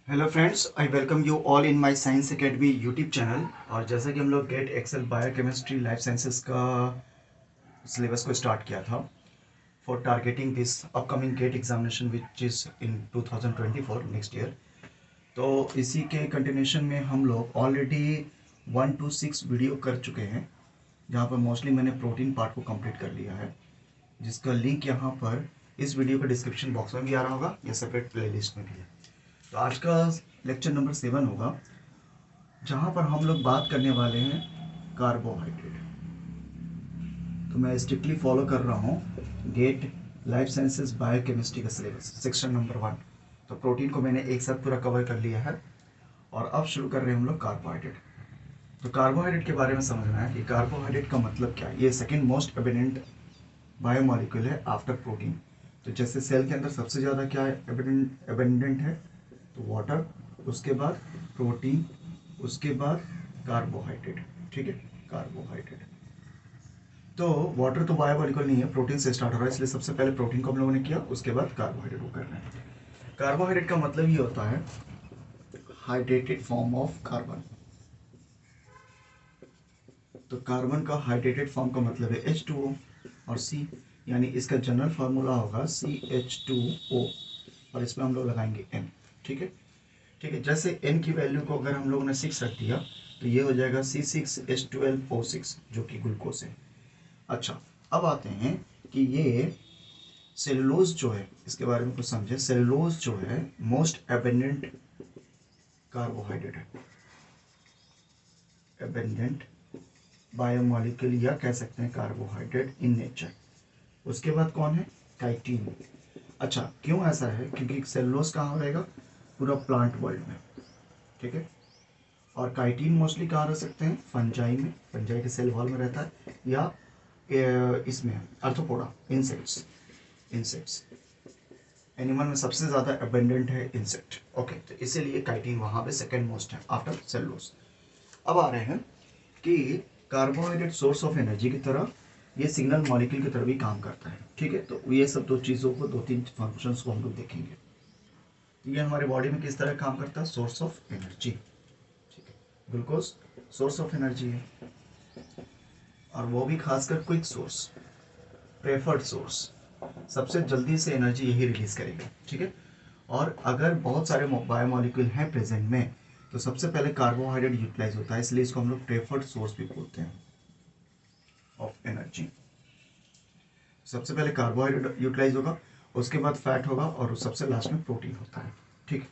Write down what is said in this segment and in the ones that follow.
Hello friends, I welcome you all in my science academy YouTube channel. और जैसा कि हम लोग GATE XL biochemistry life sciences का सिलेबस को स्टार्ट किया था for targeting this upcoming GATE examination which is in 2024 next year. तो इसी के कंटिन्यूशन में हम लोग ऑलरेडी 1 to 6 वीडियो कर चुके हैं, जहाँ पर मोस्टली मैंने प्रोटीन पार्ट को कंप्लीट कर लिया है, जिसका लिंक यहाँ पर इस वीडियो के डिस्क्रिप्शन बॉक्स में भी आ रहा होगा या सेपरेट प्लेलिस्ट में भी है। तो आज का लेक्चर नंबर 7 होगा, जहाँ पर हम लोग बात करने वाले हैं कार्बोहाइड्रेट। तो मैं स्ट्रिक्टली फॉलो कर रहा हूँ गेट लाइफ साइंसेस बायोकेमिस्ट्री का सिलेबस सेक्शन नंबर 1। तो प्रोटीन को मैंने एक साथ पूरा कवर कर लिया है और अब शुरू कर रहे हैं हम लोग कार्बोहाइड्रेट। तो कार्बोहाइड्रेट के बारे में समझना है कि कार्बोहाइड्रेट का मतलब क्या है। ये सेकेंड मोस्ट एबिडेंट बायोमॉलिक्यूल है आफ्टर प्रोटीन। तो जैसे सेल के अंदर सबसे ज़्यादा क्या एबेंडेंट है, तो वाटर, उसके बाद प्रोटीन, उसके बाद कार्बोहाइड्रेट। ठीक है, कार्बोहाइड्रेट। तो वाटर तो बायोमॉलिक्यूल नहीं है, प्रोटीन से स्टार्ट हो रहा है, इसलिए सबसे पहले प्रोटीन को हम लोगों ने किया, उसके बाद कार्बोहाइड्रेट को करना है। कार्बोहाइड्रेट का मतलब ये होता है हाइड्रेटेड फॉर्म ऑफ कार्बन। तो कार्बन का हाइड्रेटेड फॉर्म का मतलब है H2O और C, यानी इसका जनरल फार्मूला होगा CH2O और इसमें हम लोग लगाएंगे N। ठीक है, ठीक है। जैसे N की वैल्यू को अगर हम लोगों ने 6 रख दिया तो ये हो जाएगा C6H12O6, जो कि ग्लूकोज है। अच्छा, अब आते हैं कि ये सेलुलोज जो है, इसके बारे में कुछ समझे। सेलुलोज जो है मोस्ट एबेंडेंट कार्बोहाइड्रेट है, एबेंडेंट बायोमॉलिक्यूल या कह सकते हैं कार्बोहाइड्रेट इन नेचर। उसके बाद कौन है, काइटिन। अच्छा, क्यों ऐसा है, क्योंकि सेलुलोज कहाँ रहेगा, पूरा प्लांट वर्ल्ड में। ठीक है, और काइटिन मोस्टली कहाँ रह सकते हैं, फंजाई में, फंजाई के सेल वॉल में रहता है, या इसमें अर्थोपोडा, इंसेक्ट्स। इंसेक्ट्स एनिमल में सबसे ज़्यादा अबेंडेंट है इंसेक्ट। ओके, तो इसीलिए काइटिन वहाँ पे सेकेंड मोस्ट है आफ्टर सेलुलोज। अब आ रहे हैं कि कार्बोहाइड्रेट सोर्स ऑफ एनर्जी की तरह ये सिग्नल मॉलिक्यूल की तरह भी काम करता है। ठीक है, तो ये सब दो चीज़ों को, दो तीन फंक्शंस को हम लोग देखेंगे। तो ये हमारे बॉडी में किस तरह काम करता है, सोर्स ऑफ एनर्जी। ठीक है, ग्लूकोज सोर्स ऑफ एनर्जी है, और वो भी खासकर क्विक सोर्स, प्रेफर्ड सोर्स। सबसे जल्दी से एनर्जी यही रिलीज करेगा। ठीक है, और अगर बहुत सारे बायोमॉलिक्यूल हैं प्रेजेंट में, तो सबसे पहले कार्बोहाइड्रेट यूटिलाइज होता है, इसलिए इसको हम लोग प्रेफर्ड सोर्स भी बोलते हैं ऑफ एनर्जी। सबसे पहले कार्बोहाइड्रेट यूटिलाइज होगा, उसके बाद फैट होगा, और सबसे लास्ट में प्रोटीन होता है। ठीक,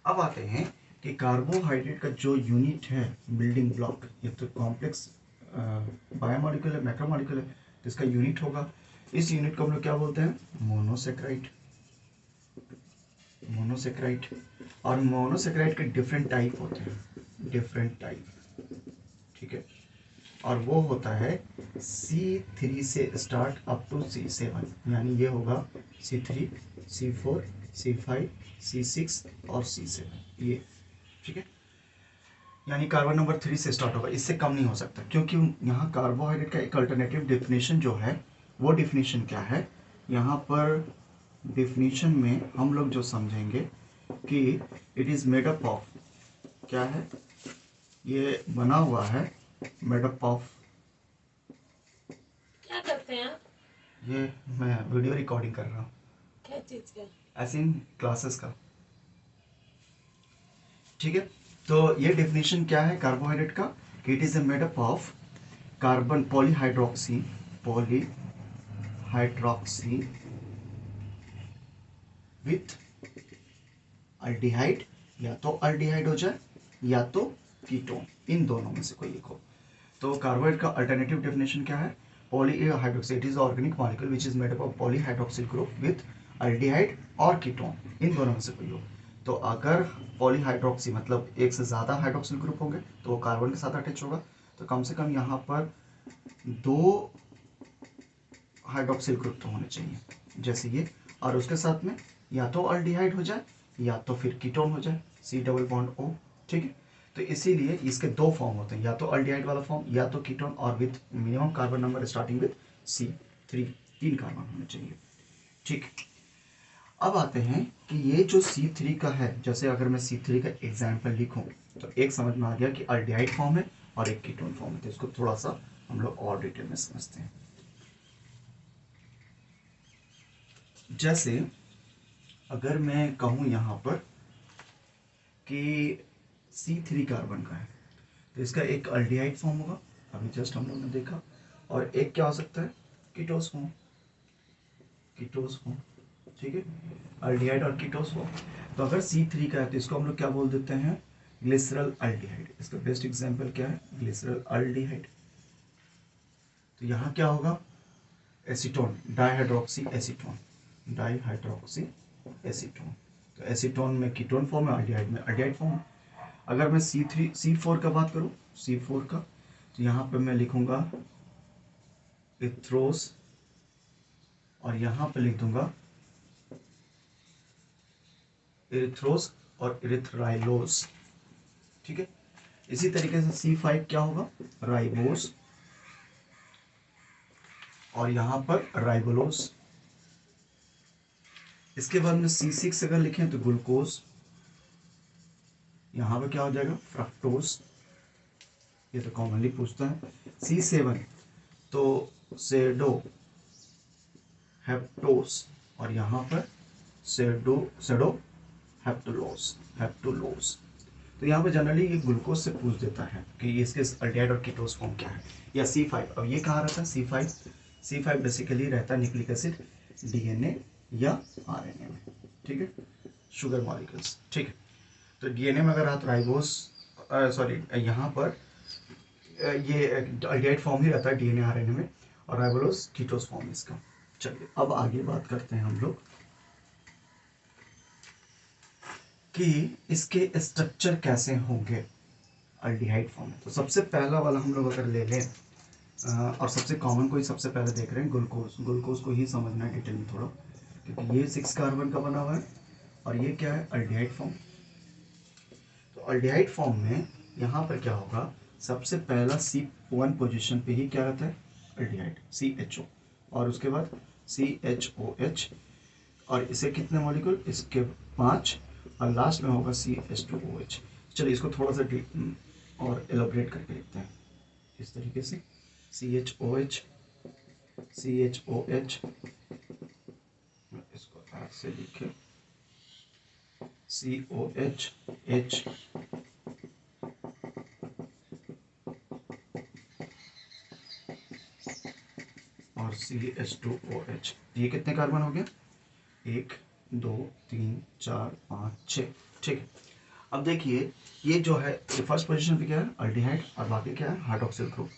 अब आते हैं कि कार्बोहाइड्रेट का जो यूनिट है, बिल्डिंग ब्लॉक, ये तो कॉम्प्लेक्स बायोमॉलिक्यूल है, मैक्रोमॉलिक्यूल है, तो इसका यूनिट होगा। इस यूनिट को हम लोग क्या बोलते हैं, मोनोसेक्राइड। मोनोसेक्राइड, और मोनोसेक्राइड के डिफरेंट टाइप होते हैं, डिफरेंट टाइप। ठीक है, और वो होता है C3 से स्टार्ट अप टू C7, यानी ये होगा C3, C4, C5, C6 और C7, ये। ठीक है, यानी कार्बन नंबर 3 से स्टार्ट होगा, इससे कम नहीं हो सकता, क्योंकि यहाँ कार्बोहाइड्रेट का एक अल्टरनेटिव डिफिनेशन जो है, वो डिफिनेशन क्या है, यहाँ पर डिफिनेशन में हम लोग जो समझेंगे कि इट इज़ मेडअप ऑफ, क्या है, ये बना हुआ है मेडअप ऑफ, क्या करते हैं आप? ये मैं वीडियो रिकॉर्डिंग कर रहा हूँ, क्या चीज का? ऐसे इन क्लासेस का। ठीक है, तो ये डेफिनेशन क्या है कार्बोहाइड्रेट का, कि it is a made up of carbon polyhydroxy, polyhydroxy with aldehyde, या तो अल्डिहाइड हो जाए या तो कीटोन, इन दोनों में से कोई एक हो। तो कार्बोहाइड्रेट का अल्टरनेटिव डेफिनेशन क्या है, polyhydroxy, it is organic molecule which is made up of polyhydroxyl group with aldehyde और कीटोन, इन दोनों में से कोई हो। तो अगर पॉलीहाइड्रोक्सी मतलब एक से ज़्यादा हाइड्रोक्सिल ग्रुप होंगे तो वो कार्बन के साथ अटैच होगा, तो कम से कम यहाँ पर 2 हाइड्रोक्सिल ग्रुप तो होने चाहिए, जैसे ये, और उसके साथ में या तो अल्डिहाइड हो जाए या तो फिर कीटोन हो जाए, C डबल बॉन्ड O। ठीक है, तो इसीलिए इसके 2 फॉर्म होते हैं, या तो अल्डिहाइड वाला फॉर्म या तो कीटोन, और with minimum carbon number starting with C3, 3 carbon होने चाहिए। ठीक, अब आते हैं कि ये जो C3 का है, जैसे अगर मैं C3 का एग्जाम्पल लिखूं तो एक समझ में आ गया कि अल्डिहाइड फॉर्म है और एक कीटोन फॉर्म है। तो इसको थोड़ा सा हम लोग और डिटेल में समझते हैं। जैसे अगर मैं कहूं यहाँ पर कि C3 कार्बन का है तो इसका एक अल्डिहाइड फॉर्म होगा, अभी जस्ट हम लोग ने देखा, और एक क्या हो सकता है, कीटोस फॉर्म, कीटोस फॉर्म, ठीक है, अल्डिहाइड और कीटोस फॉर्म। तो अगर C3 का है तो इसको हम लोग क्या बोल देते हैं, ग्लिसरल अल्डिहाइड। इसका बेस्ट एग्जांपल क्या है, ग्लिसरल अल्डिहाइड। तो यहाँ क्या होगा, acetone, dihydroxy acetone, dihydroxy acetone. तो एसीटोन में कीटोन फॉर्म है, अल्डिहाइड में अल्डिहाइड फॉर्म। अगर मैं C4 का बात करूँ, C4 का, तो यहाँ पे मैं लिखूंगा इथ्रोस और यहाँ पे लिख दूंगा इरिथ्रोस और इरिथ्राइलोस, ठीक है। इसी तरीके से C5 क्या होगा, राइबोस और यहाँ पर राइबोलोस। इसके बाद में C6 अगर लिखें तो ग्लूकोज, यहाँ पे क्या हो जाएगा, फ्रक्टोज, ये तो कॉमनली पूछता है। C7 तो सेडो हेप्टोस और यहाँ पर सेडो हेप्टुलोस, हेप्टुलोस। तो यहाँ पे जनरली ये ग्लूकोज से पूछ देता है कि इसके अल्डिहाइड और कीटोस फॉर्म क्या है। या C5, अब ये कहाँ रहता है, C5 बेसिकली रहता है न्यूक्लिक एसिड, DNA या RNA में, ठीक है, शुगर मॉलिक्यूल्स, ठीक है। तो DNA में अगर आप राइबोस, सॉरी यहाँ पर ये अल्डिहाइड फॉर्म ही रहता है DNA RNA में, और राइबोलोस कीटोस फॉर्म इसका। चलिए अब आगे बात करते हैं हम लोग कि इसके स्ट्रक्चर कैसे होंगे अल्डिहाइड फॉर्म में। तो सबसे पहला वाला हम लोग अगर ले लें, और सबसे कॉमन को ही सबसे पहले देख रहे हैं, ग्लूकोज को ही समझना है डिटेल में थोड़ा, क्योंकि ये 6 कार्बन का बना हुआ है और ये क्या है, अल्डिहाइड फॉर्म। तो अल्डिहाइड फॉर्म में यहाँ पर क्या होगा, सबसे पहला C1 पोजीशन पे ही क्या रहता है, अल्डिहाइड CHO, और उसके बाद CHOH, और इसे कितने मॉलिक्यूल, इसके 5, और लास्ट में होगा CH2OH। चलिए इसको थोड़ा सा और एलोब्रेट करके लिखते हैं इस तरीके से, CHOH, CHOH, इसको ऐसे लिखे, COH, H, और CH2OH। ये कितने कार्बन हो गए, 1 2 3 4 5 6, ठीक है। अब देखिए ये जो है, ये फर्स्ट पोजीशन पे क्या है, अल्डिहाइड, और बाकी क्या है, हाइड्रोक्सिल ग्रुप।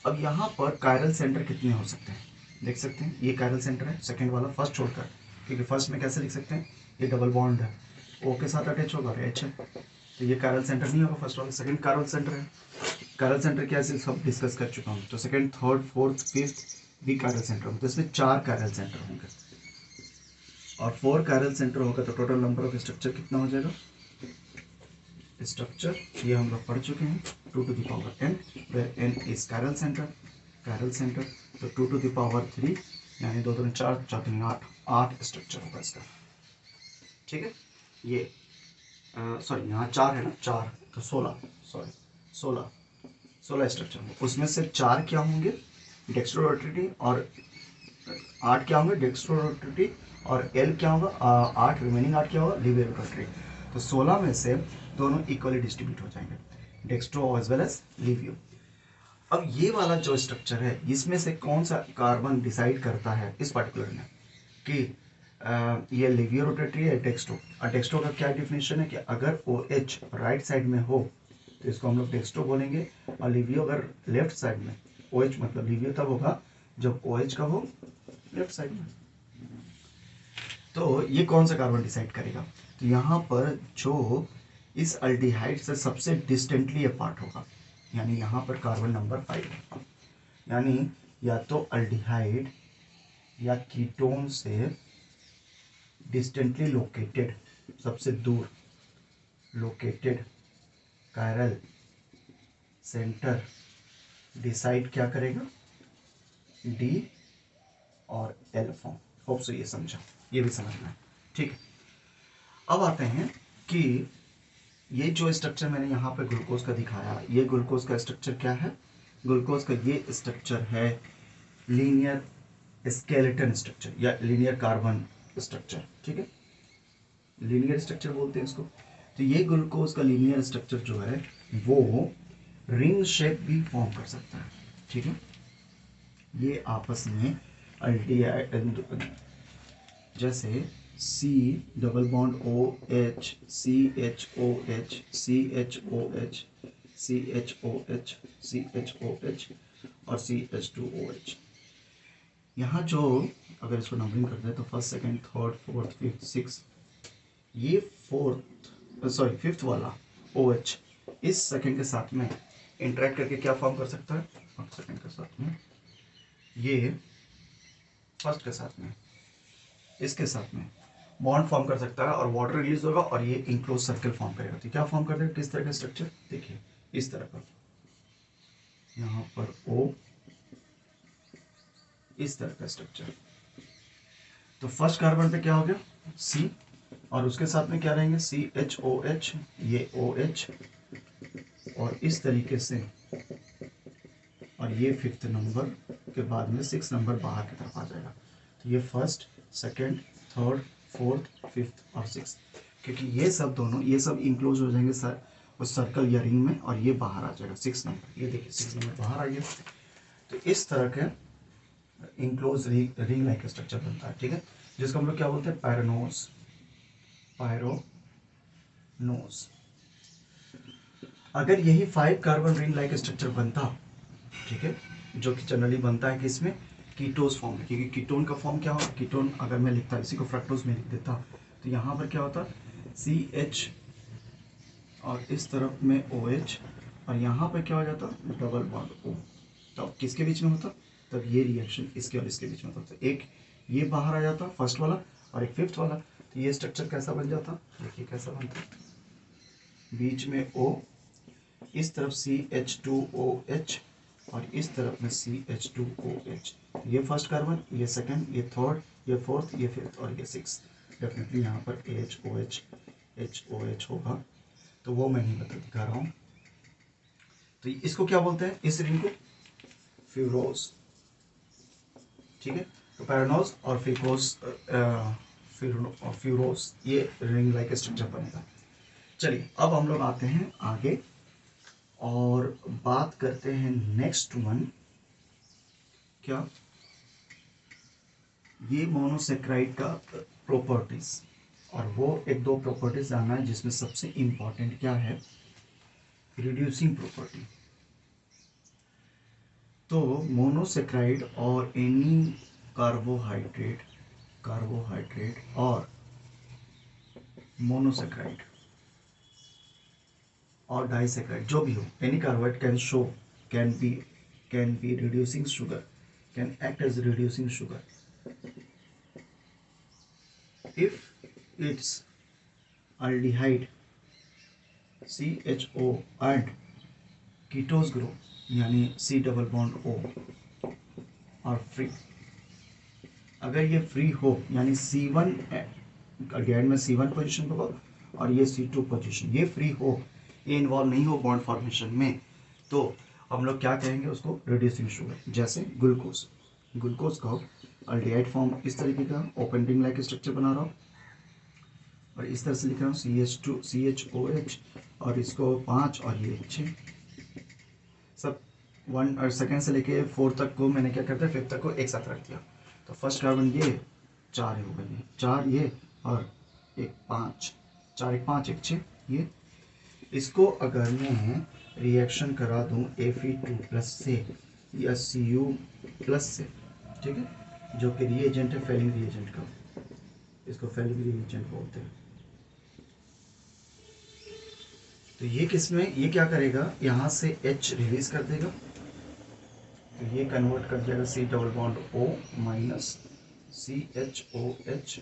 अब यहाँ पर कायरल सेंटर कितने हो सकते हैं, देख सकते हैं, ये कायरल सेंटर है सेकंड वाला, फर्स्ट छोड़कर, क्योंकि फर्स्ट में कैसे लिख सकते हैं, ये डबल बॉन्ड है, O के साथ अटैच होगा, H है, तो ये कायरल सेंटर नहीं होगा फर्स्ट वाला, सेकंड कायरल सेंटर है। कायरल सेंटर क्या है, सब डिस्कस कर चुका हूँ। तो सेकंड, थर्ड, फोर्थ, फिफ्थ भी कायरल सेंटर होंगे, तो इसमें 4 कायरल सेंटर होंगे, और 4 कायरल सेंटर होगा, तो टोटल नंबर ऑफ स्ट्रक्चर कितना हो जाएगा, स्ट्रक्चर ये हम लोग पढ़ चुके हैं, 2 to the power n, where n is chiral center, तो 2 to the power 3, यानी 2 2 4 4 3 8, 8 स्ट्रक्चर होगा इसका, ठीक है। ये सॉरी यहाँ 4 है ना, 4 तो 16, सॉरी 16 स्ट्रक्चर होंगे, उसमें से 4 क्या होंगे, डेक्स्ट्रोरोटेटिव, और 8 क्या होंगे, डेक्स्ट्रोरोटेटिव, और L क्या होगा, 8, रिमेनिंग 8 क्या होगा, लिवियर रोटेटरी। तो 16 में से दोनों इक्वली डिस्ट्रीब्यूट हो जाएंगे, dextro as well as levo. अब ये वाला जो स्ट्रक्चर है, इसमें से कौन सा कार्बन डिसाइड करता है इस पर्टिकुलर में कि ये लिवियो रोटेटरी है डेक्स्ट्रो। और डेक्स्ट्रो का क्या डिफिनेशन है कि अगर OH राइट साइड में हो तो इसको हम लोग डेक्स्ट्रो बोलेंगे, और लिवियो अगर लेफ्ट साइड में, OH मतलब लिवियो तब होगा जब OH का हो लेफ्ट साइड में। तो ये कौन सा कार्बन डिसाइड करेगा, तो यहाँ पर जो इस अल्डिहाइड से सबसे डिस्टेंटली अपार्ट होगा, यानी यहाँ पर कार्बन नंबर 5 होगा, यानी या तो अल्डिहाइड या कीटोन से डिस्टेंटली लोकेटेड, सबसे दूर लोकेटेड कायरल सेंटर डिसाइड क्या करेगा, D और L फॉर्म। होप सो ये समझा, ये भी समझना है, ठीक है, अब आते हैं कि ये जो स्ट्रक्चर मैंने यहाँ पे ग्लूकोज का दिखाया, ये ग्लूकोज का स्ट्रक्चर क्या है? ग्लूकोज का ये स्ट्रक्चर है लीनियर स्केलेटन स्ट्रक्चर या लीनियर कार्बन स्ट्रक्चर। ठीक है, लीनियर स्ट्रक्चर बोलते हैं इसको। तो ये ग्लूकोज का लीनियर स्ट्रक्चर जो है वो रिंग शेप भी फॉर्म कर सकता है। ठीक है, ये आपस में अल्टीहाइड जैसे C double bond OH CHOH CHOH CHOH CHOH और CH2OH। यहाँ जो अगर इसको नंबरिंग करते हैं तो first second third fourth fifth six, ये फिफ्थ वाला OH इस सेकंड के साथ में इंटरेक्ट करके क्या फॉर्म कर सकता है? सेकंड के साथ में ये फर्स्ट के साथ में इसके साथ में बॉन्ड फॉर्म कर सकता है और वाटर रिलीज होगा और ये इंक्लोज सर्कल फॉर्म करेगा। तो क्या फॉर्म कर देगा? किस तरह का स्ट्रक्चर? देखिए इस तरह का, यहाँ पर O, इस तरह का स्ट्रक्चर। तो फर्स्ट कार्बन पे क्या हो गया? C और उसके साथ में क्या रहेंगे? CHOH, ये OH और इस तरीके से, और ये फिफ्थ नंबर के बाद में सिक्स नंबर बाहर की तरफ आ जाएगा। तो ये first second third fourth fifth और सिक्स, क्योंकि ये सब दोनों ये सब इंक्लोज हो जाएंगे सर उस सर्कल या रिंग में और ये बाहर आ जाएगा सिक्स नंबर। ये देखिए सिक्स नंबर बाहर आ गया। तो इस तरह के इंक्लोज रिंग लाइक स्ट्रक्चर बनता है। ठीक है, जिसको हम लोग क्या बोलते हैं? पायरोनोज। पायरोनोज। अगर यही 5 कार्बन रिंग लाइक स्ट्रक्चर बनता, ठीक है, जो कि जनरली बनता है कि इसमें कीटोज फॉर्म है, क्योंकि कीटोन का फॉर्म क्या होगा? कीटोन अगर मैं लिखता इसी को फ्रक्टोज में लिख देता तो यहाँ पर क्या होता? CH और इस तरफ में OH और यहाँ पर क्या हो जाता? Double bond O। तब किसके बीच में होता? तब ये रिएक्शन इसके और इसके बीच में होता। तो एक ये बाहर आ जाता फर्स्ट वाला और एक फिफ्थ वाला। तो ये स्ट्रक्चर कैसा बन जाता? देखिए कैसा बनता, बीच में O, इस तरफ CH2OH और इस तरफ में CH2OH। ये फर्स्ट कार्बन, ये सेकंड, ये थर्ड, ये फोर्थ, ये फिफ्थ और ये सिक्स। डेफिनेटली यहाँ पर HOH होगा, तो वो मैं नहीं बता दिखा रहा हूँ। तो इसको क्या बोलते हैं? इस रिंग को फ्यूरोस। ठीक है, तो पैरानोज और फ्यूरोस ये रिंग लाइक स्ट्रक्चर बनेगा। चलिए अब हम लोग आते हैं आगे और बात करते हैं नेक्स्ट वन। क्या? ये मोनोसेक्राइड का प्रॉपर्टीज, और वो एक दो प्रॉपर्टीज जानना है जिसमें सबसे इंपॉर्टेंट क्या है? Reducing property. तो मोनोसेक्राइड और एनी कार्बोहाइड्रेट और मोनोसेक्राइड और डाइसेक्राइड जो भी हो, any carbohydrate can be reducing sugar, can act as reducing sugar if its aldehyde CHO and ketose group यानी C डबल बॉन्ड O और फ्री। अगर ये फ्री हो यानी C1 अगेन में C1 पोजीशन पे हो और ये C2 पोजीशन, ये फ्री हो, ये इन्वॉल्व नहीं हो बॉन्ड फॉर्मेशन में, तो हम लोग क्या कहेंगे उसको? Reducing sugar. जैसे ग्लूकोज का अल्डिहाइड फॉर्म इस तरीके का ओपन रिंग लाइक स्ट्रक्चर बना रहा हूँ और इस तरह से लिख रहा हूँ CH2 CHOH और इसको 5 और ये 6, सब 1 और सेकेंड से लेके 4 तक को मैंने क्या करता है 5 तक को एक साथ रख दिया। तो फर्स्ट कार्बन ये 4 हो गए, 4 ये और एक 5, 4 एक 5 एक 6 ये। इसको अगर मैं रिएक्शन करा दूं Fe2+ से या Cu+ से, ठीक है, जो कि रिएजेंट है फेलिंग रिएजेंट का, इसको फेलिंग रिएजेंट बोलते हैं। तो ये किसमें, ये क्या करेगा? यहाँ से H रिलीज कर देगा, तो ये कन्वर्ट कर जाएगा C double bond O minus CHOH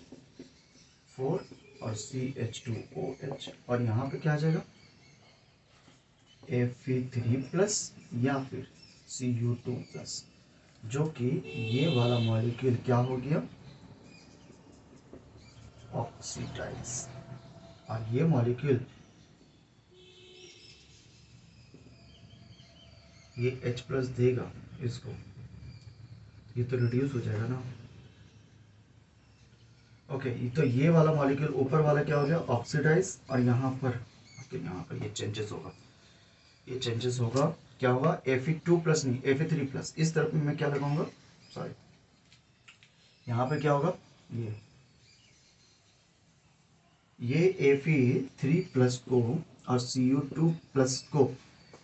4 और CH2OH और यहाँ पे क्या आ जाएगा? Fe3+ या फिर Cu2+, जो कि ये वाला मॉलिक्यूल क्या हो गया? ऑक्सीडाइज, और ये मॉलिक्यूल ये H+ देगा इसको, ये तो रिड्यूस हो जाएगा ना। ओके, तो ये वाला मॉलिक्यूल ऊपर वाला क्या हो गया, ऑक्सीडाइज, और यहाँ पर ये चेंजेस होगा, ये चेंजेस होगा, क्या होगा, Fe2+ नहीं Fe3+, इस तरफ में मैं क्या लगाऊंगा, सॉरी, यहाँ पे क्या होगा, ये Fe3+ को और Cu2+ को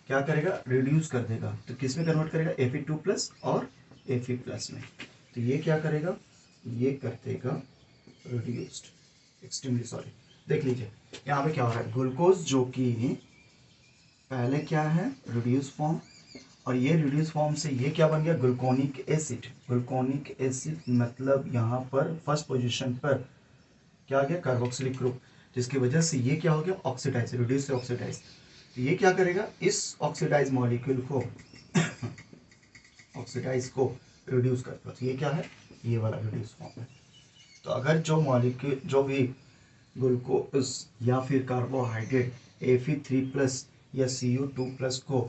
क्या करेगा, रिड्यूस कर देगा, तो किस में कन्वर्ट करेगा, Fe2+ और Fe+ में, तो ये क्या करेगा, ये कर देगा रिड्यूस्ड, एक्सट्रीमली सॉरी। देख लीजिए यहाँ पे क्या हो रहा है, ग्लूकोज जो कि पहले क्या है, रिड्यूस फॉर्म, और ये रिड्यूस फॉर्म से ये क्या बन गया, ग्लूकोनिक एसिड। ग्लूकोनिक एसिड मतलब यहाँ पर फर्स्ट पोजीशन पर क्या आ गया, कार्बोक्सिलिक ग्रुप, जिसकी वजह से ये क्या हो गया, ऑक्सीडाइज, रिड्यूस से ऑक्सीडाइज। तो ये क्या करेगा, इस ऑक्सीडाइज मॉलिक्यूल को ऑक्सीडाइज को रिड्यूस करता है, तो ये क्या है, ये वाला रिड्यूस फॉर्म है। तो अगर जो मॉलिक्यूल, जो भी ग्लूकोज या फिर कार्बोहाइड्रेट Fe3+ या Cu2+ को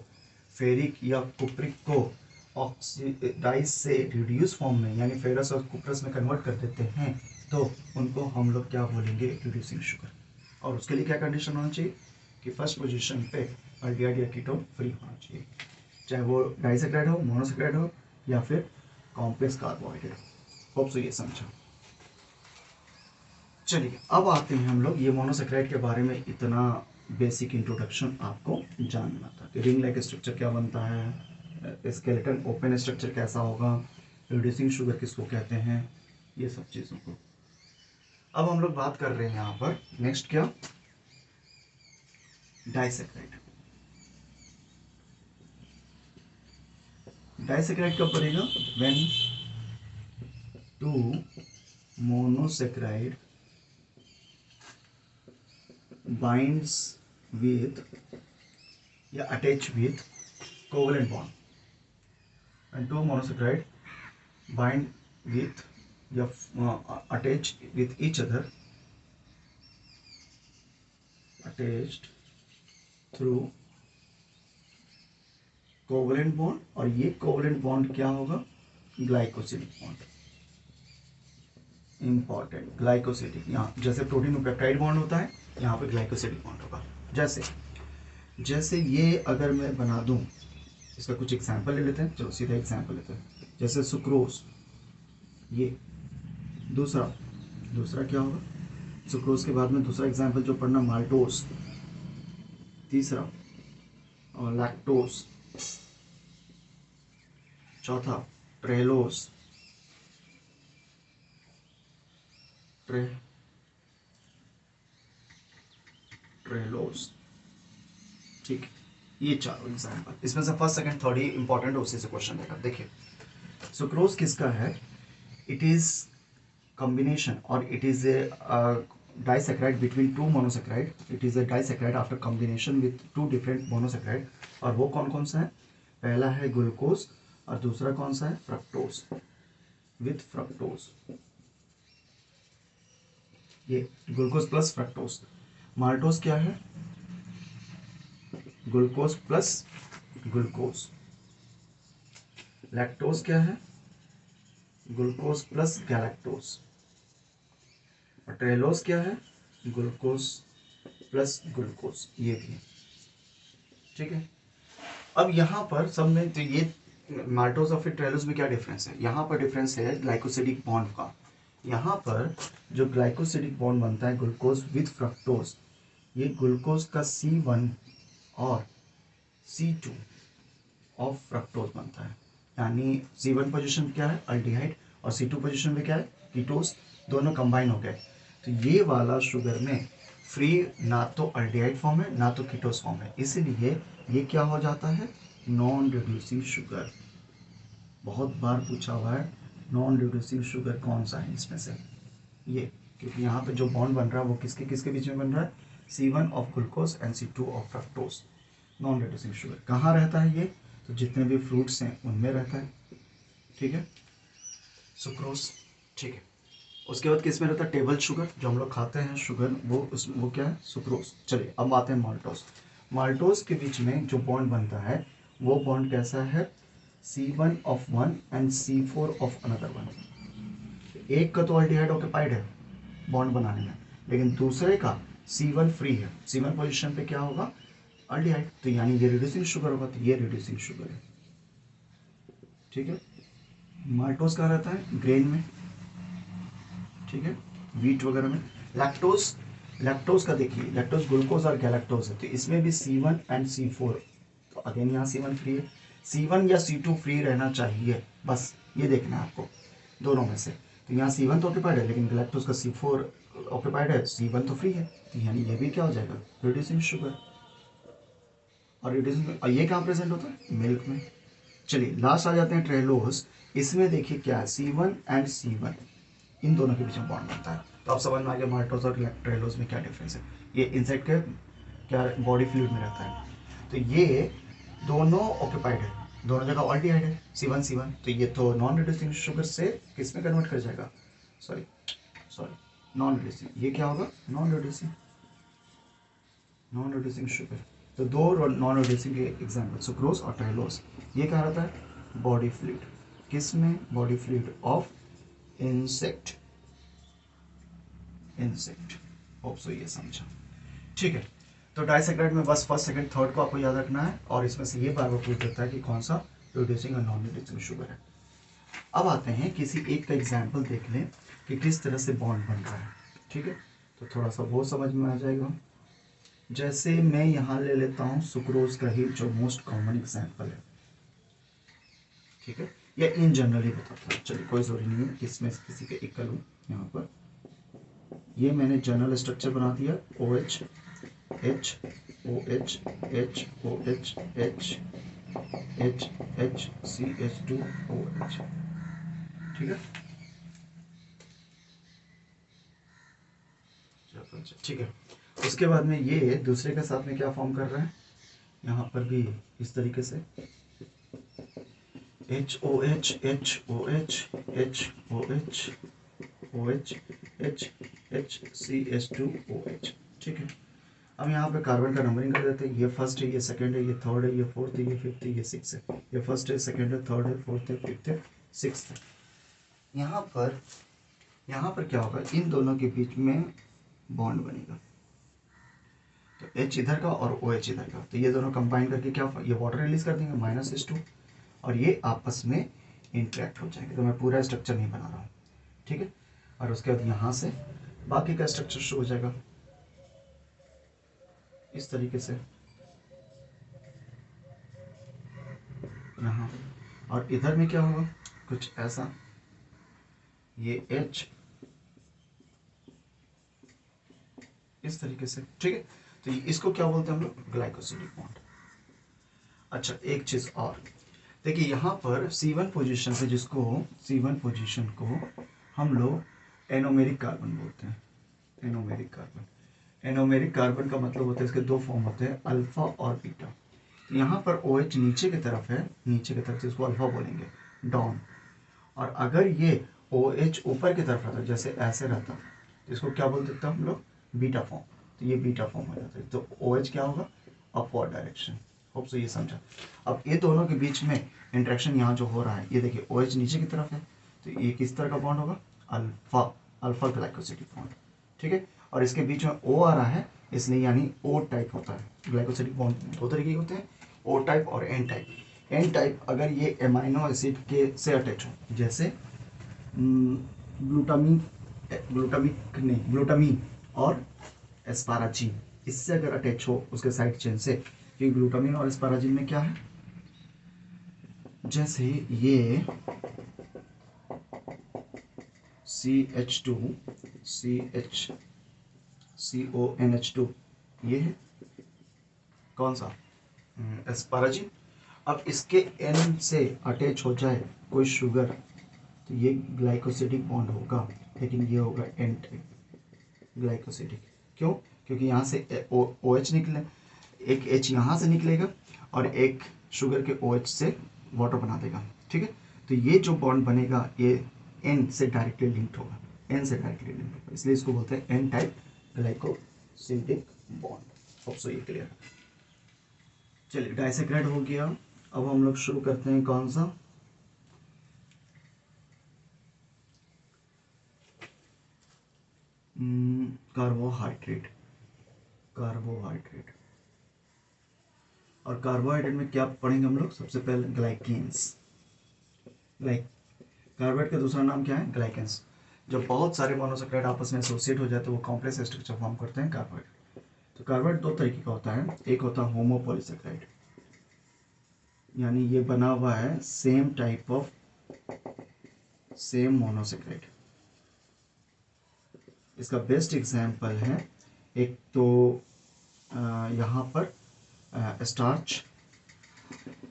फेरिक या कुप्रिक को ऑक्सीडाइज से रिड्यूस फॉर्म में यानी फेरस और कुप्रस में कन्वर्ट कर देते हैं, तो उनको हम लोग क्या बोलेंगे, रिड्यूसिंग शुगर। और उसके लिए क्या कंडीशन होना चाहिए कि फर्स्ट पोजीशन पे अल्डिहाइड या कीटोन फ्री होना चाहिए, चाहे वो डाइसेक्राइड हो, मोनोसेक्राइड हो या फिर कॉम्प्लेक्स कार्बोहाइड्रेट। होप सो ये समझा। चलिए अब आते हैं हम लोग, ये मोनोसेक्राइड के बारे में इतना बेसिक इंट्रोडक्शन आपको जानना था कि रिंग लाइक स्ट्रक्चर क्या बनता है, स्केलेटन ओपन स्ट्रक्चर कैसा होगा, रिड्यूसिंग शुगर किसको कहते हैं, ये सब चीज़ों को। अब हम लोग बात कर रहे हैं यहाँ पर नेक्स्ट क्या, डाइसेक्राइड। डाइसेक्राइड कब बनेगा, when two monosaccharide binds with या attach with covalent bond, and two monosaccharide bind with या attach with each other, attached through covalent bond, और ये covalent bond क्या होगा, ग्लाइकोसिडिक बॉन्ड। इंपॉर्टेंट, ग्लाइकोसिडिक, यहाँ जैसे प्रोटीन में पेप्टाइड बॉन्ड होता है, यहाँ पे ग्लाइकोसिडिक बॉन्ड होगा। जैसे ये अगर मैं बना दूं, इसका कुछ एग्जांपल ले लेते हैं, चलो सीधा एग्जांपल लेते हैं, जैसे सुक्रोज, ये दूसरा क्या होगा, सुक्रोज के बाद में दूसरा एग्जांपल जो पढ़ना, माल्टोज, तीसरा और लैक्टोज, चौथा ट्रेलोज, ट्रेलोज, ठीक है, ये चारों एग्जांपल, इसमें से फर्स्ट सेकंड थर्ड ही इंपॉर्टेंट है, उसी से क्वेश्चन देगा। देखिए सुक्रोज किसका है, it is combination or it is a disaccharide between two monosaccharide, it is a disaccharide after combination with two different monosaccharide, और वो कौन कौन सा है, पहला है ग्लूकोज और दूसरा कौन सा है, फ्रक्टोज, विथ फ्रक्टोज, ये ग्लूकोज प्लस फ्रक्टोज। माल्टोज क्या है, ग्लूकोज प्लस ग्लूकोज। लैक्टोज क्या है, ग्लूकोज प्लस गैलेक्टोज। और ट्रेलोज क्या है, ग्लूकोज प्लस ग्लूकोज, ये भी, ठीक है। अब यहाँ पर सब में तो ये माल्टोज और फिर ट्रेलोज में क्या डिफरेंस है, यहाँ पर डिफरेंस है ग्लाइकोसिडिक बॉन्ड का। यहाँ पर जो ग्लाइकोसिडिक बॉन्ड बनता है ग्लूकोज विद फ्रक्टोज, ये ग्लूकोज का C1 और C2 ऑफ फ्रक्टोज बनता है, यानी C1 पोजीशन क्या है, अल्डिहाइड, और C2 पोजीशन में क्या है, कीटोस, दोनों कंबाइन हो गए। तो ये वाला शुगर में फ्री ना तो अल्डिहाइड फॉर्म है ना तो कीटोस फॉर्म है, इसीलिए ये क्या हो जाता है, नॉन रिड्यूसिंग शुगर। बहुत बार पूछा हुआ है नॉन रिड्यूसिंग शुगर कौन सा है इसमें से, ये, क्योंकि यहाँ पे जो बॉन्ड बन रहा है वो किसके किसके बीच में बन रहा है, C1 of glucose and C2 of fructose. Non reducing sugar कहाँ रहता है ये, तो जितने भी फ्रूट्स हैं उनमें रहता है, ठीक है, सुक्रोज, ठीक है। उसके बाद किस में रहता है, टेबल शुगर, जो हम लोग खाते हैं शुगर, वो क्या है, सुक्रोज। चलिए अब आते हैं माल्टोज। माल्टोज के बीच में जो बॉन्ड बनता है वो बॉन्ड कैसा है, C1 of one and C4 of another one. एक का तो अल्डिहाइड ऑक्यूपाइड है बॉन्ड बनाने में, लेकिन दूसरे का C1 फ्री है। C1 पोजीशन पे क्या होगा, अल्डिहाइड, तो यानी ये रिड्यूसिंग शुगर होगा, तो ये रिड्यूसिंग शुगर है। ठीक है, माल्टोज कहाँ रहता है, ग्रेन में, ठीक है, व्हीट वगैरह में। लैक्टोज, लैक्टोज का देखिए, लैक्टोज ग्लूकोज और गैलेक्टोज है, तो इसमें भी C1 एंड C4, तो अगेन यहाँ C1 फ्री है, C1 या C2 फ्री रहना चाहिए, बस ये देखना है आपको दोनों में से। तो यहाँ C1 तो ऑक्यूपाइड है, लेकिन गैलेक्टोज का C4 ऑक्यूपाइड है, C1 तो फ्री है, तो यानी ये भी क्या हो जाएगा, रिड्यूसिंग शुगर। और रिड्यूसिंग, और ये कहाँ प्रेजेंट होता है, मिल्क में। चलिए लास्ट आ जाते हैं ट्रेलोज। इसमें देखिए क्या है, C1 एंड C1, इन दोनों के बीच में बॉन्ड बनता है। तो आप समझ में आ गया माल्टोज और ट्रेलोज में क्या डिफरेंस है। ये इंसेक्ट के क्या बॉडी फ्लूइड में रहता है, तो ये दोनों ऑक्यूपाइड है, दोनों जगह ऑल्डिहाइड है, C1 C1, तो ये तो नॉन रिड्यूसिंग शुगर से किस में कन्वर्ट कर जाएगा, सॉरी नॉन रिड्यूसिंग, ये क्या होगा, नॉन रिड्यूसिंग शुगर। तो दो नॉन रिड्यूसिंग के एग्जाम्पल, सुक्रोज और ट्रेलोज। ये क्या रहता है, बॉडी फ्लूइड, किस में, body fluid of insect. Hope so ये समझा, ठीक है। तो डाइसैकेराइड में बस फर्स्ट सेकंड थर्ड को आपको याद रखना है, और इसमें से ये बार बार पूछ देता है कि कौन सा रिड्यूसिंग और नॉन रिड्यूसिंग शुगर है। अब आते हैं किसी एक का एग्जाम्पल देख लें कि किस तरह से बॉन्ड बन रहा है, ठीक है, तो थोड़ा सा वो समझ में आ जाएगा। जैसे मैं यहाँ ले लेता हूँ सुक्रोज का ही जो मोस्ट कॉमन एग्जाम्पल है, ठीक है, या इन जनरल ही बताता है, चलिए कोई जरूरी नहीं है इसमें किसी के एक का लूँ। यहाँ पर ये मैंने जनरल स्ट्रक्चर बना दिया, OH H OH H OH H H H CH2OH, ठीक है, ठीक है। उसके बाद में ये दूसरे के साथ में क्या फॉर्म कर रहा है, यहाँ पर भी इस तरीके से HOH HOH HOH OH H H CH2OH, ठीक है। अब यहाँ पे कार्बन का नंबरिंग कर देते हैं, ये फर्स्ट है, ये सेकंड है, ये थर्ड है, ये फोर्थ है, ये फिफ्थ है, ये सिक्स है, ये फर्स्ट है, सेकंड है, थर्ड है, फोर्थ है, फिफ्थ है, सिक्स्थ है। यहाँ पर क्या होगा, इन दोनों के बीच में बॉन्ड बनेगा, तो H इधर का और OH इधर का, तो ये दोनों कंबाइन करके क्या, ये वाटर रिलीज कर देंगे -H2, और ये आपस में इंटरेक्ट हो जाएंगे। तो मैं पूरा स्ट्रक्चर नहीं बना रहा हूँ, ठीक है। और उसके बाद यहाँ से बाकी का स्ट्रक्चर शुरू हो जाएगा इस तरीके से यहाँ, और इधर में क्या होगा, कुछ ऐसा, ये H इस तरीके से, ठीक है। तो इसको क्या बोलते हैं हम लोग, ग्लाइकोसिडिक बॉन्ड। अच्छा एक चीज और देखिए, यहाँ पर C1 पोजीशन से, जिसको C1 पोजीशन को हम लोग एनोमेरिक कार्बन बोलते हैं, एनोमेरिक कार्बन का मतलब होता है, इसके दो फॉर्म होते हैं, अल्फा और बीटा। यहाँ पर OH नीचे की तरफ है, नीचे की तरफ से इसको अल्फा बोलेंगे, डाउन, और अगर ये OH ऊपर की तरफ रहता, जैसे ऐसे रहता, तो इसको क्या बोल देते हैं हम लोग, बीटा फॉर्म, तो ये बीटा फॉर्म हो जाता है, तो OH क्या होगा, अपवर्ड डायरेक्शन। होप सो ये समझा। अब ये दोनों के बीच में इंटरेक्शन यहाँ जो हो रहा है, ये देखिए OH नीचे की तरफ है, तो ये किस तरह का बॉन्ड होगा, अल्फा ग्लाइकोसिडिक बॉन्ड, ठीक है। और इसके बीच में O आ रहा है, इसलिए यानी O टाइप होता है। ग्लाइकोसिडिक बॉन्ड दो तरीके के होते हैं, O टाइप और N टाइप। N टाइप अगर ये एमाइनो एसिड के से अटैच हो, जैसे ग्लूटामीन और एस्पाराजीन, इससे अगर अटैच हो उसके साइड चेन से, कि ग्लूटामीन और एस्पाराजीन में क्या है, जैसे ये CH2 CONH2, ये है कौन सा, एस्पाराजीन। अब इसके N से अटैच हो जाए कोई शुगर, तो ये ग्लाइकोसिडिक बॉन्ड होगा, लेकिन ये होगा N टाइप ग्लाइकोसिडिक। क्यों, क्योंकि यहाँ से OH निकले, एक H यहाँ से निकलेगा और एक शुगर के OH से वाटर बना देगा, ठीक है। तो ये जो बॉन्ड बनेगा ये N से डायरेक्टली लिंक्ड होगा, एन से डायरेक्टली लिंक्ड होगा, इसलिए इसको बोलते हैं N type glycosidic bond. Hope so ये क्लियर है। चलिए डाइसेक्राइड हो गया। अब हम लोग शुरू करते हैं कौन सा, कार्बोहाइड्रेट। कार्बोहाइड्रेट और कार्बोहाइड्रेट में क्या पढ़ेंगे हम लोग, सबसे पहले ग्लाइकेन्स। कार्बोहाइड्रेट का दूसरा नाम क्या है, ग्लाइकेन्स। जब बहुत सारे मोनोसेक्राइड आपस में एसोसिएट हो जाते हैं वो कॉम्प्लेक्स स्ट्रक्चर फॉर्म करते हैं कार्बोहाइड्रेट। तो कार्बोहाइड्रेट दो तरीके का होता है, एक होता है होमोपॉलीसेक्राइड, यानी ये बना हुआ है same type of same monosaccharide. इसका बेस्ट एग्जाम्पल है, एक तो यहाँ पर starch,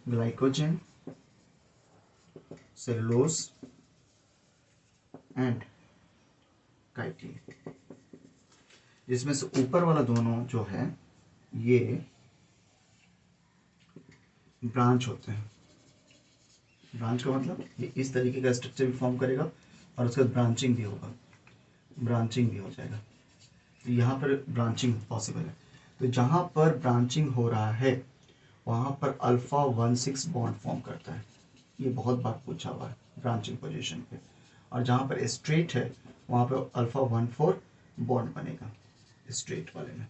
glycogen, cellulose and chitin. जिसमें से ऊपर वाला दोनों जो है ये ब्रांच होते हैं। ब्रांच का मतलब ये इस तरीके का स्ट्रक्चर भी फॉर्म करेगा और उसके बाद ब्रांचिंग भी होगा, ब्रांचिंग भी हो जाएगा। तो यहाँ पर ब्रांचिंग पॉसिबल है। तो जहाँ पर ब्रांचिंग हो रहा है वहाँ पर अल्फा 1,6 बॉन्ड फॉर्म करता है, ये बहुत बार पूछा हुआ है ब्रांचिंग पोजीशन पे। और जहाँ पर स्ट्रेट है वहाँ पर अल्फा 1,4 बॉन्ड बनेगा स्ट्रेट वाले में,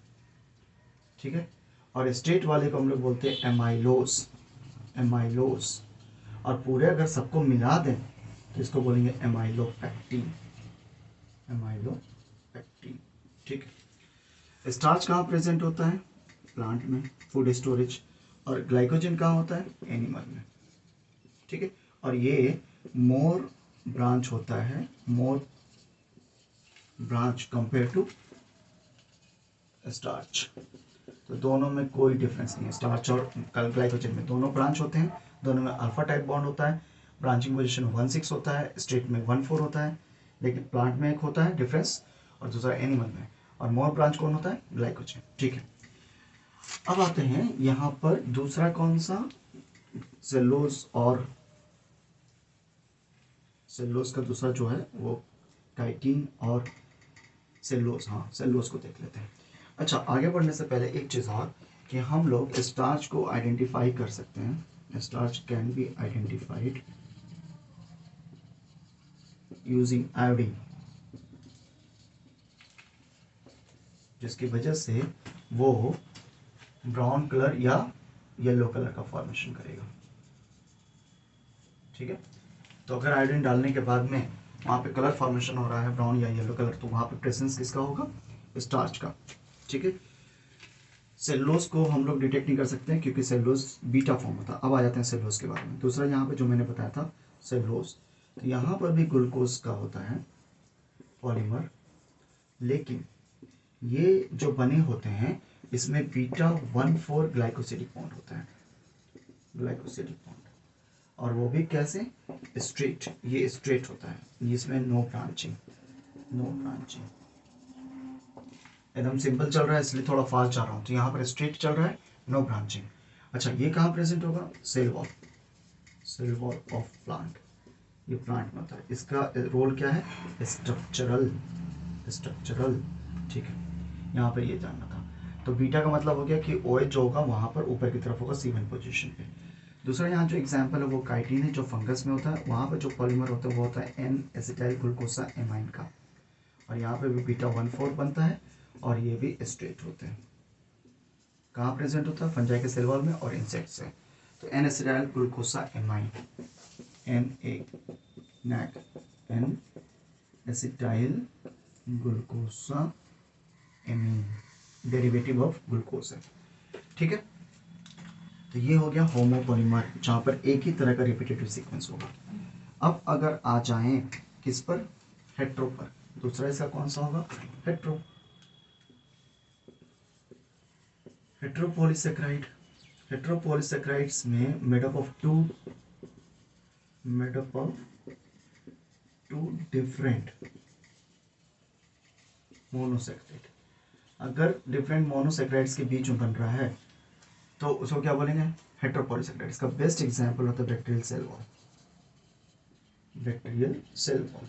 ठीक है। और स्ट्रेट वाले को हम लोग बोलते हैं एमाइलोस, एमाइलोस। और पूरे अगर सबको मिला दें तो इसको बोलेंगे एमाइलोपेक्टिन, एमाइलोपेक्टिन, ठीक है। स्टार्च कहाँ प्रेजेंट होता है, प्लांट में, फूड स्टोरेज। और ग्लाइकोजन कहाँ होता है, एनिमल में, ठीक है। और ये मोर ब्रांच होता है, मोर ब्रांच कंपेयर टू स्टार्च। तो दोनों में कोई डिफरेंस नहीं है, स्टार्च और ग्लाइकोजन में दोनों ब्रांच होते हैं, दोनों में अल्फा टाइप बॉन्ड होता है, ब्रांचिंग पोजीशन 1,6 होता है, स्ट्रेट में 1,4 होता है। लेकिन प्लांट में एक होता है डिफरेंस और दूसरा एनिमल में। और मोर ब्रांच कौन होता है, ग्लाइकोजन, ठीक है। अब आते हैं यहाँ पर दूसरा कौन सा, सेलुलोज। और सेलुलोज का दूसरा जो है वो काइटिन और सेलुलोज। हाँ, सेलुलोज को देख लेते हैं। अच्छा, आगे बढ़ने से पहले एक चीज़ और, कि हम लोग स्टार्च को आइडेंटिफाई कर सकते हैं। Starch can be identified using iodine, जिसकी वजह से वो ब्राउन कलर या येलो कलर का फॉर्मेशन करेगा, ठीक है। तो अगर आयोडीन डालने के बाद में वहाँ पे कलर फॉर्मेशन हो रहा है ब्राउन या येलो कलर, तो वहाँ पे प्रेजेंस किसका होगा, स्टार्च का, ठीक है। सेलुलोज को हम लोग डिटेक्ट नहीं कर सकते हैं क्योंकि सेलुलोज बीटा फॉर्म होता है। अब आ जाते हैं सेलुलोज के बारे में। दूसरा यहाँ पे जो मैंने बताया था सेलुलोज, तो यहाँ पर भी ग्लूकोज का होता है पॉलीमर, लेकिन ये जो बने होते हैं इसमें बीटा 1,4 ग्लाइकोसिडिक बॉन्ड होता है, ग्लाइकोसिडिक बॉन्ड। और वो भी कैसे, स्ट्रेट, ये स्ट्रेट होता है, इसमें नो ब्रांचिंग, नो ब्रांचिंग, एकदम सिंपल चल रहा है इसलिए थोड़ा फास्ट जा रहा हूँ। तो यहाँ पर स्ट्रेट चल रहा है, नो ब्रांचिंग। अच्छा, ये कहाँ प्रेजेंट होगा, cell wall, cell wall of plant, ये प्लांट में होता है। इसका रोल क्या है, स्ट्रक्चरल, स्ट्रक्चरल, ठीक है। यहाँ पर ये जानना था। तो बीटा का मतलब हो गया कि OH जो होगा वहाँ पर ऊपर की तरफ होगा C1 पोजीशन पे। दूसरा यहाँ जो एग्जाम्पल है वो काइटिन है, जो फंगस में होता है। वहाँ पर जो पॉलीमर होता है वो होता है N एसिटाइल ग्लूकोसा एमाइन का। और यहाँ पे भी बीटा 1,4 बनता है और ये भी स्ट्रेट होते हैं। कहाँ प्रेजेंट होता है, फंजाई के सेल वॉल में और इंसेक्ट्स है। तो N acetyl glucosamine, NAC, N acetyl glucosamine, derivative of glucose है, ठीक है। तो ये हो गया होमोपॉलीमर, जहाँ पर एक ही तरह का रिपीटेटिव सीक्वेंस होगा। अब अगर आ जाएं किस पर, हेट्रो पर, दूसरा इसका कौन सा होगा, हेट्रो, हेट्रोपॉलीसेक्राइड। हेट्रोपॉलीसेक्राइड्स में made up of two different monosaccharide. अगर डिफरेंट मोनोसेक्राइड्स के बीच में बन रहा है तो उसको क्या बोलेंगे, हेट्रोपॉलीसेक्राइड। इसका बेस्ट एग्जांपल होता है bacterial cell wall, bacterial cell wall.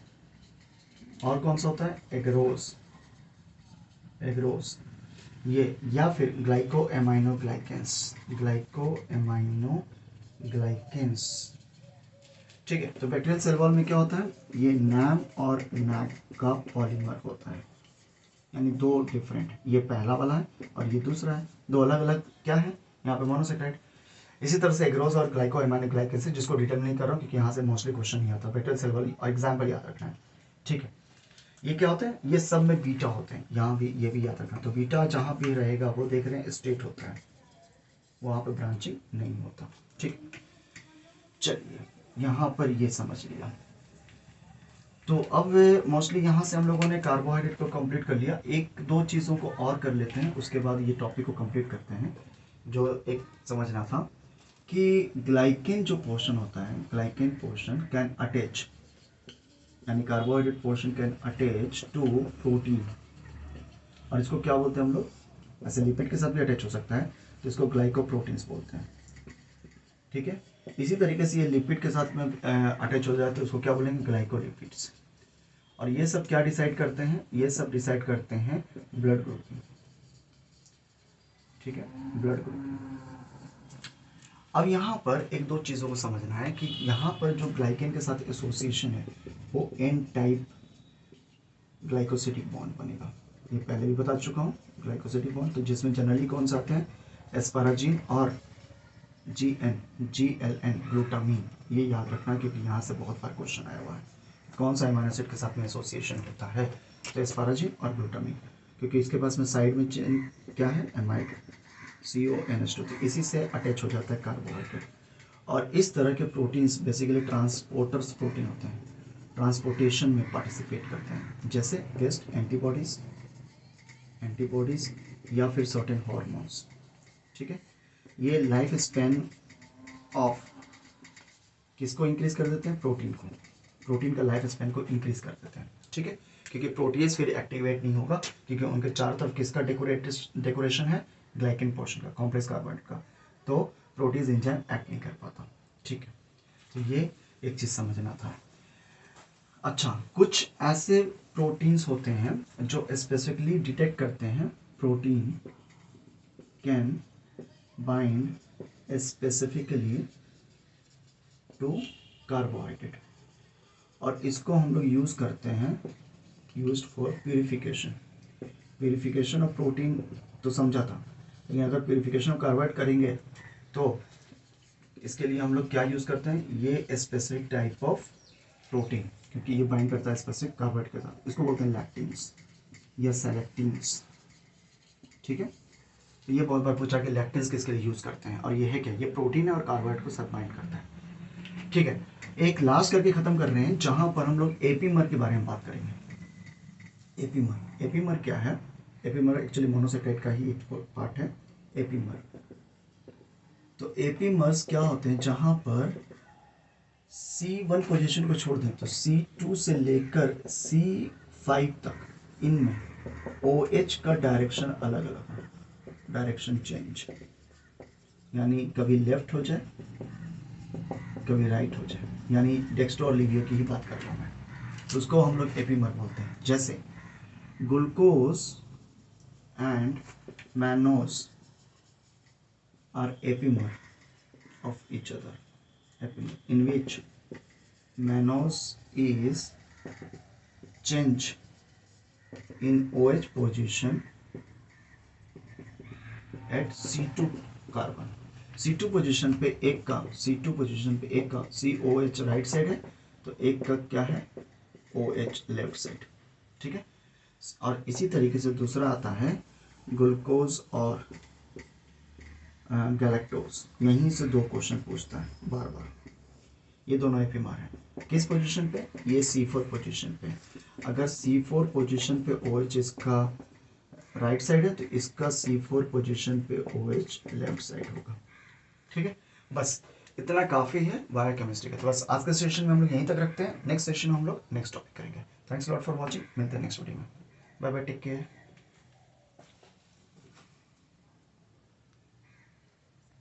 और कौन सा होता है, एग्रोस, एग्रोस ये, या फिर ग्लाइको एमाइनो ग्लाइकेंस, ग्लाइको एमाइनो ग्लाइकेंस। ठीक है, तो बैक्टीरियल सेल वॉल में क्या होता है, ये नैम और नैब का पॉलीमर होता है, यानी दो डिफरेंट, ये पहला वाला है और ये दूसरा है, दो अलग अलग क्या है यहाँ पे मोनोसेक्राइड। इसी तरह से एग्रोस और ग्लाइको एमाइनो ग्लाइकेंस, जिसको डिटेल नहीं कर रहा हूँ क्योंकि यहाँ से मोस्टली क्वेश्चन नहीं आता, बैक्टीरियल सेल वॉल एग्जाम्पल याद रखना है। ठीक है, ये क्या होता है, ये सब में बीटा होते हैं, यहाँ भी ये भी याद रखना। तो बीटा जहाँ भी रहेगा वो देख रहे हैं स्टेट होता है, वहाँ पे ब्रांचिंग नहीं होता। ठीक, चलिए यहाँ पर ये समझ लिया। तो अब मोस्टली यहाँ से हम लोगों ने कार्बोहाइड्रेट को कंप्लीट कर लिया, एक दो चीज़ों को और कर लेते हैं, उसके बाद ये टॉपिक को कंप्लीट करते हैं। जो एक समझना था कि ग्लाइकेन जो पोर्शन होता है, ग्लाइकेन पोर्शन कैन अटैच, यानी carbohydrate portion can attach to protein, और इसको क्या बोलते हैं हम लोग, ऐसे लिपिड के साथ भी अटैच हो सकता है, तो इसको ग्लाइकोप्रोटीन्स बोलते हैं। ठीक है, इसी तरीके से ये लिपिड के साथ में अटैच हो जाए तो उसको क्या बोलेंगे, ग्लाइकोलिपिड्स। और ये सब क्या डिसाइड करते हैं, ये सब डिसाइड करते हैं ब्लड ग्रुपिंग। ठीक है, ब्लड ग्रुपिंग। अब यहाँ पर एक दो चीज़ों को समझना है कि यहाँ पर जो ग्लाइकेन के साथ एसोसिएशन है वो एन टाइप ग्लाइकोसिडिक बॉन्ड बनेगा, ये पहले भी बता चुका हूँ, ग्लाइकोसिडिक बॉन्ड। तो जिसमें जनरली कौन से आते हैं, एस्पाराजीन और GLN ग्लूटामीन, ये याद रखना क्योंकि यहाँ से बहुत बार क्वेश्चन आया हुआ है, कौन सा अमीनो एसिड के साथ में एसोसिएशन होता है, तो एस्पाराजीन और ग्लूटामीन, क्योंकि इसके पास में साइड में चेन क्या है, एमाइड CONH2, तो इसी से अटैच हो जाता है कार्बोहाइड्रेट। और इस तरह के प्रोटीन्स बेसिकली ट्रांसपोर्टर्स प्रोटीन होते हैं, ट्रांसपोर्टेशन में पार्टिसिपेट करते हैं, जैसे बेस्ट एंटीबॉडीज या फिर सर्टेन हॉर्मोन्स। ठीक है, ये लाइफ स्पैन ऑफ किसको इंक्रीज कर देते हैं, प्रोटीन को, प्रोटीन का लाइफ स्पैन को इंक्रीज कर देते हैं। ठीक है, क्योंकि प्रोटीज फिर एक्टिवेट नहीं होगा, क्योंकि उनके चारों तरफ किसका डेकोरेशन है, ग्लाइकेन पोर्शन का, कॉम्प्लेक्स कार्बोहाइड्रेट का, तो प्रोटीज एंजाइम एक्ट नहीं कर पाता। ठीक है, तो ये एक चीज समझना था। अच्छा, कुछ ऐसे प्रोटीन्स होते हैं जो स्पेसिफिकली डिटेक्ट करते हैं, protein can bind specifically to carbohydrate, और इसको हम लोग यूज करते हैं, used for purification, purification of protein तो समझा था, लेकिन अगर प्यूरिफिकेशन ऑफ कार्बोहाइड्रेट करेंगे तो इसके लिए हम लोग क्या यूज करते हैं, ये स्पेसिफिक टाइप ऑफ प्रोटीन, क्योंकि ये बाइंड करता है स्पेसिफिक कार्बोहाइड्रेट के साथ, इसको बोलते हैं लैक्टिन्स या सेलेक्टिन्स। ठीक है, तो ये बहुत बार पूछा कि लैक्टिन्स किसके लिए यूज करते हैं, और ये है क्या, ये प्रोटीन है और कार्बोहाइड्रेट को साथ बाइंड करता है। ठीक है, एक लास्ट करके खत्म कर रहे हैं, जहां पर हम लोग एपीमर के बारे में बात करेंगे। एपीमर, एपीमर क्या है, एपीमर एक्चुअली मोनोसेक्राइड का ही एक पार्ट है, एपीमर। तो एपीमर्स क्या होते हैं, जहां पर C1 पोजीशन को छोड़ दें तो C2 से लेकर C5 तक इनमें OH का डायरेक्शन अलग अलग है, डायरेक्शन चेंज, यानी कभी लेफ्ट हो जाए कभी राइट हो जाए, यानी डेक्स्ट्रो और लिवियो की ही बात कर रहा हूँ मैं, तो उसको हम लोग एपीमर बोलते हैं। जैसे glucose and mannose are epimer of each other, in which mannose is change in OH position at C2 carbon, C2 position पे एक का, C2 पोजीशन पे एक का COH राइट साइड है, तो एक का क्या है, OH लेफ्ट साइड। ठीक है, और इसी तरीके से दूसरा आता है ग्लूकोज और गैलेक्टोज, यहीं से दो क्वेश्चन पूछता है बार बार, ये दोनों एपीमर हैं, किस पोजीशन पे, ये C4 पोजीशन पे। अगर C4 पोजीशन पे OH इसका राइट साइड है तो इसका C4 पोजीशन पे OH लेफ्ट साइड होगा। ठीक है, बस इतना काफ़ी है बायोकेमिस्ट्री का। तो बस आज के सेशन में हम लोग यहीं तक रखते हैं, नेक्स्ट सेशन में हम लोग नेक्स्ट टॉपिक करेंगे। थैंक्स लॉट फॉर वॉचिंग, मिलते हैं नेक्स्ट वीडियो में, बाय बाय, टेक केयर।